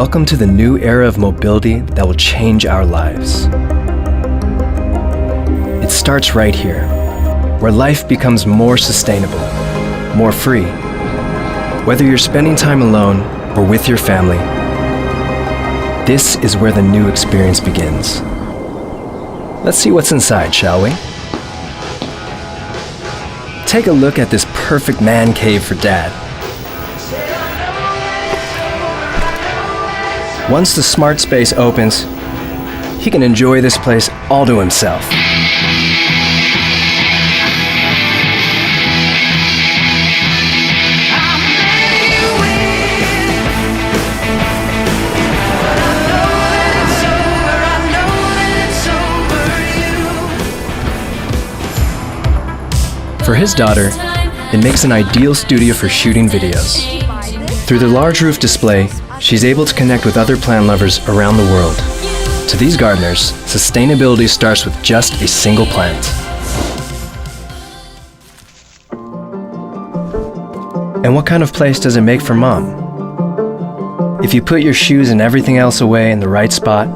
Welcome to the new era of mobility that will change our lives. It starts right here, where life becomes more sustainable, more free. Whether you're spending time alone or with your family, this is where the new experience begins. Let's see what's inside, shall we? Take a look at this perfect man cave for Dad. Once the smart space opens, he can enjoy this place all to himself. For his daughter, it makes an ideal studio for shooting videos. Through the large roof display, she's able to connect with other plant lovers around the world. To these gardeners, sustainability starts with just a single plant. And what kind of place does it make for Mom? If you put your shoes and everything else away in the right spot,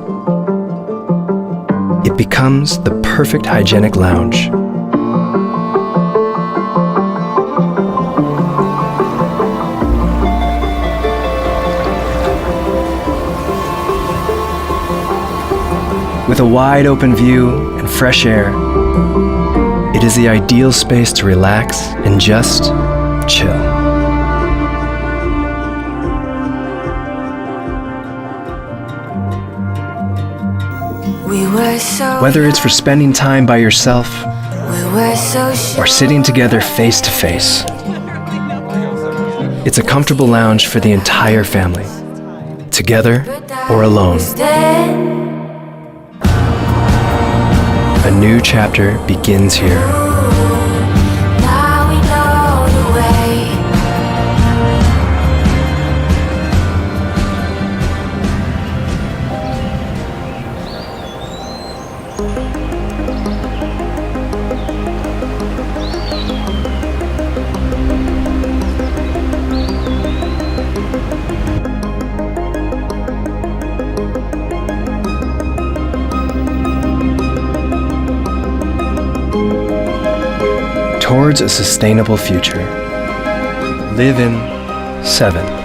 it becomes the perfect hygienic lounge. With a wide open view and fresh air, it is the ideal space to relax and just chill. Whether it's for spending time by yourself or sitting together face to face, it's a comfortable lounge for the entire family, together or alone. A new chapter begins here. Now we know the way. Towards a sustainable future. Live in Seven.